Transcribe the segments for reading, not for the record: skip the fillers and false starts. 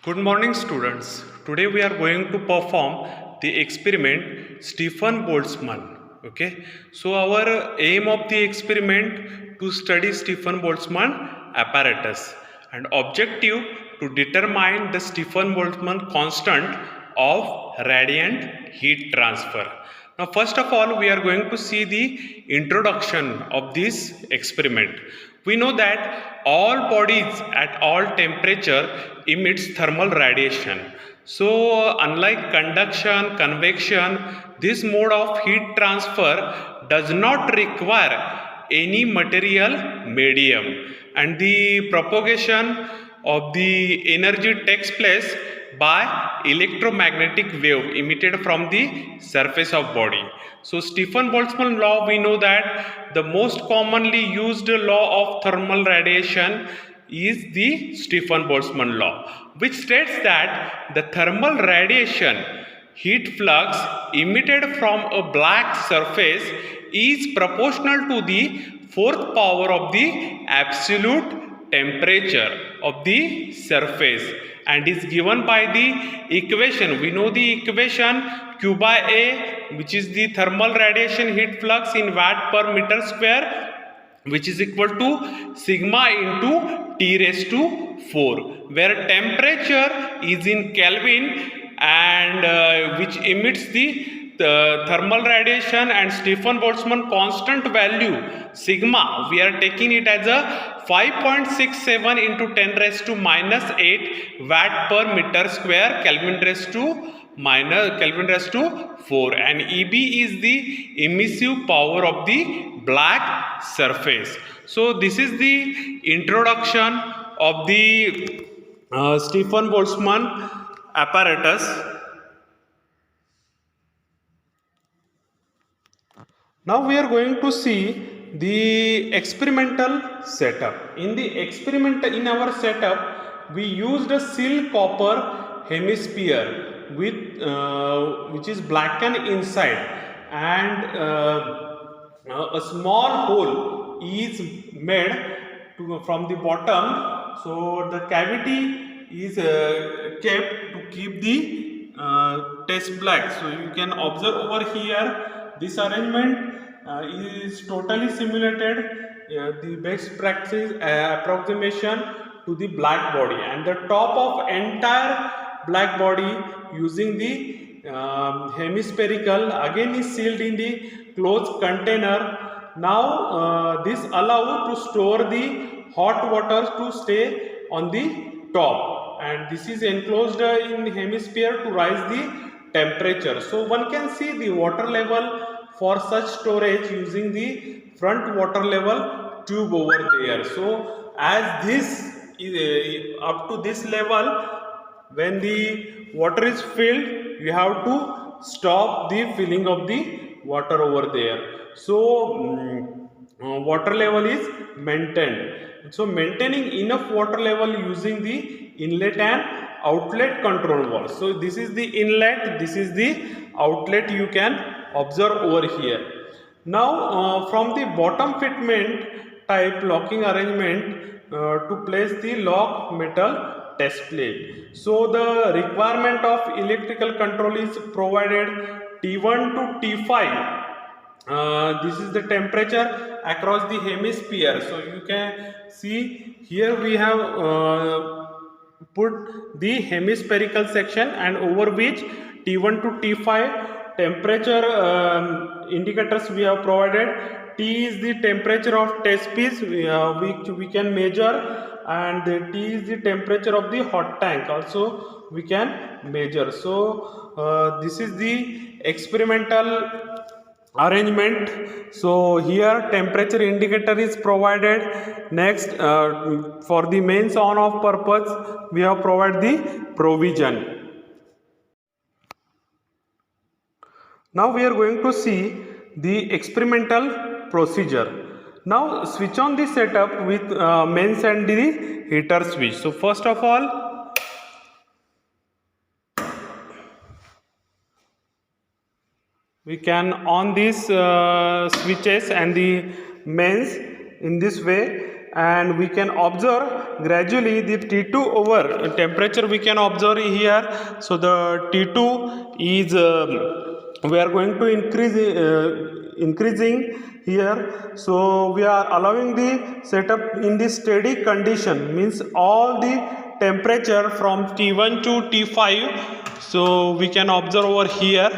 Good morning, students. Today we are going to perform the experiment Stefan Boltzmann. Okay, so our aim of the experiment to study Stefan Boltzmann apparatus and objective to determine the Stefan Boltzmann constant of radiant heat transfer. Now, first of all, we are going to see the introduction of this experiment. We know that all bodies at all temperature emits thermal radiation. So, unlike conduction, convection, this mode of heat transfer does not require any material medium, and the propagation of the energy takes place by electromagnetic wave emitted from the surface of body. So Stefan Boltzmann law, we know that the most commonly used law of thermal radiation is the Stefan Boltzmann law, which states that the thermal radiation heat flux emitted from a black surface is proportional to the fourth power of the absolute temperature of the surface and is given by the equation. We know the equation Q by A, which is the thermal radiation heat flux in watt per meter square, which is equal to sigma into T raised to 4, where temperature is in Kelvin and which emits the thermal radiation, and Stefan Boltzmann constant value sigma, we are taking it as a 5.67 into 10 raised to minus 8 watt per meter square Kelvin raised to 4, and EB is the emissive power of the black surface. So this is the introduction of the Stefan Boltzmann apparatus. Now we are going to see the experimental setup. In our setup, we used a silver copper hemisphere with which is blackened inside, and a small hole is made from the bottom. So the cavity is kept to keep the test black. So you can observe over here. This arrangement is totally simulated the best practice approximation to the black body, and the top of entire black body using the hemispherical again is sealed in the closed container. Now this allows to store the hot water to stay on the top, and this is enclosed in hemisphere to rise the temperature. So one can see the water level for such storage using the front water level tube over there. So as this is up to this level, when the water is filled, you have to stop the filling of the water over there. So water level is maintained. So maintaining enough water level using the inlet and outlet control valve. So this is the inlet, this is the outlet, you can observe over here. Now from the bottom fitment type locking arrangement to place the lock metal test plate. So the requirement of electrical control is provided T1 to T5. This is the temperature across the hemisphere. So you can see here we have put the hemispherical section, and over which T1 to T5 temperature indicators we have provided. T is the temperature of test piece which we can measure, and the T is the temperature of the hot tank also we can measure. So this is the experimental arrangement. So here temperature indicator is provided. Next for the mains on off purpose we have provided the provision. Now we are going to see the experimental procedure. Now switch on the setup with mains and the heater switch. So first of all, we can on these switches and the mains in this way, and we can observe gradually the T2 over temperature we can observe here. So the T2 is we are going to increasing here. So we are allowing the setup in the steady condition, means all the temperature from T1 to T5, so we can observe over here.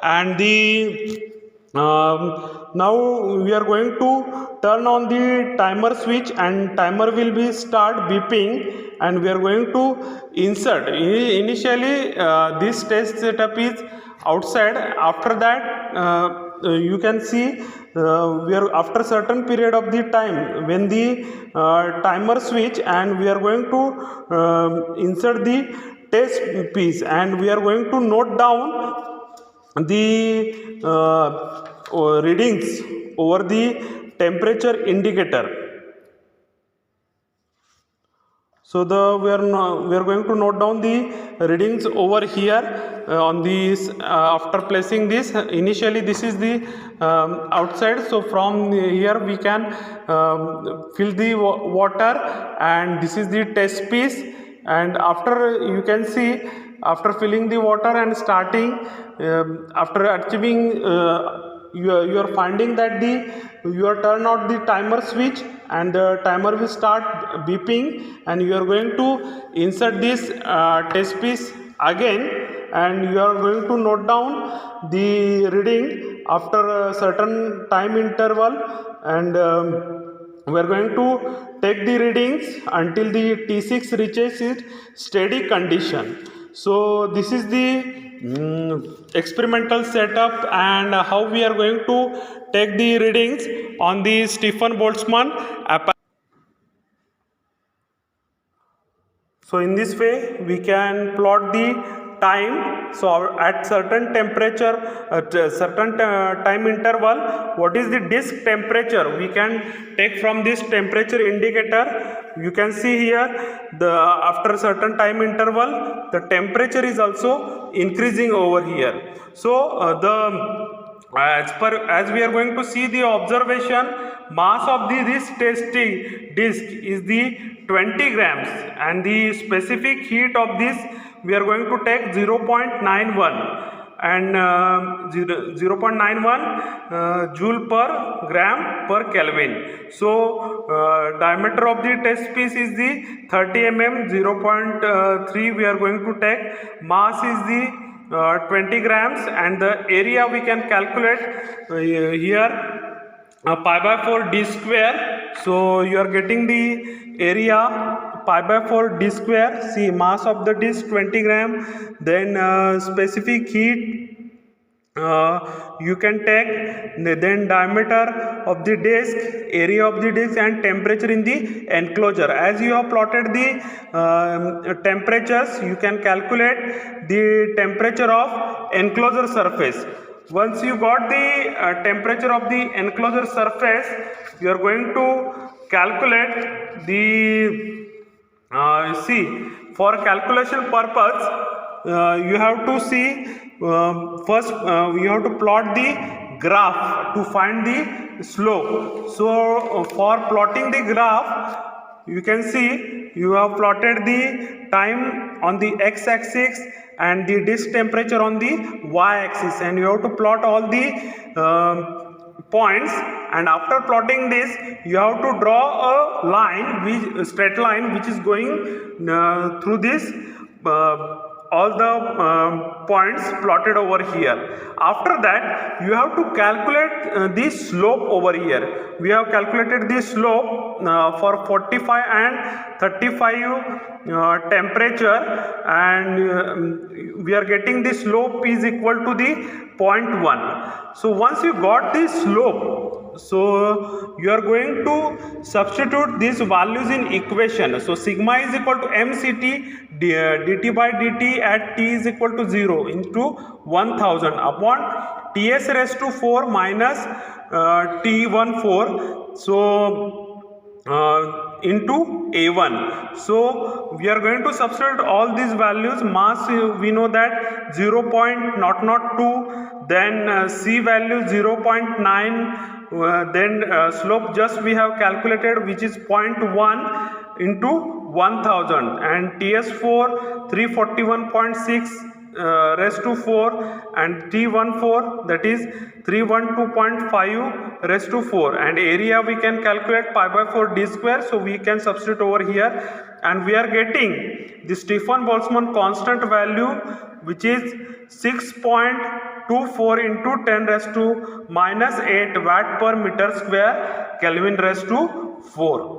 And the now we are going to turn on the timer switch, and timer will be start beeping, and we are going to insert. Initially this test setup is outside. After that you can see we are after certain period of the time when the timer switch, and we are going to insert the test piece, and we are going to note down the readings over the temperature indicator. So we are going to note down the readings over here on this. After placing this, initially this is the outside. So from here we can fill the water, and this is the test piece. And after, you can see, after filling the water and starting, after achieving, you are finding that you are turn out the timer switch, and the timer will start beeping, and you are going to insert this test piece again, and you are going to note down the reading after a certain time interval. And we are going to take the readings until the T6 reaches its steady condition. So this is the experimental setup, and how we are going to take the readings on the Stephen Boltzmann apparatus. So in this way we can plot the time. So at certain temperature, at certain time interval, what is the disk temperature we can take from this temperature indicator. You can see here, the after certain time interval the temperature is also increasing over here. So as we are going to see the observation, mass of this testing disk is the 20 grams, and the specific heat of this we are going to take 0.91, and 0.91 joule per gram per Kelvin. So diameter of the test piece is the 30 mm, 0.3 we are going to take. Mass is the 20 grams, and the area we can calculate here, pi by 4 d square. So you are getting the area pi by 4 d square. See, mass of the disk 20 gram, then specific heat you can take, then diameter of the disk, area of the disk, and temperature in the enclosure. As you have plotted the temperatures, you can calculate the temperature of enclosure surface. Once you got the temperature of the enclosure surface, you are going to calculate the see, for calculation purpose you have to see, first you have to plot the graph to find the slope. So for plotting the graph, you can see you have plotted the time on the x-axis and the disk temperature on the y-axis, and you have to plot all the points. And after plotting this, you have to draw a line, straight line, which is going through this all the points plotted over here. After that, you have to calculate the slope over here. We have calculated the slope for 45 and 35 temperature, and we are getting the slope is equal to the 0.1. So once you got the slope, so you are going to substitute these values in equation. So sigma is equal to mct dt by dt at t is equal to 0 into 1000 upon ts raised to 4 minus t14. So into A1. So we are going to substitute all these values. Mass we know that 0.002, then C value 0.9, then slope just we have calculated, which is 0.1 into 1000, and TS4 341.6 raised to 4, and T14 that is 312.5 raised to 4, and area we can calculate pi by 4 d square, so we can substitute over here, and we are getting the Stefan-Boltzmann constant value, which is 6.24 into 10 raised to minus 8 watt per meter square Kelvin raised to 4.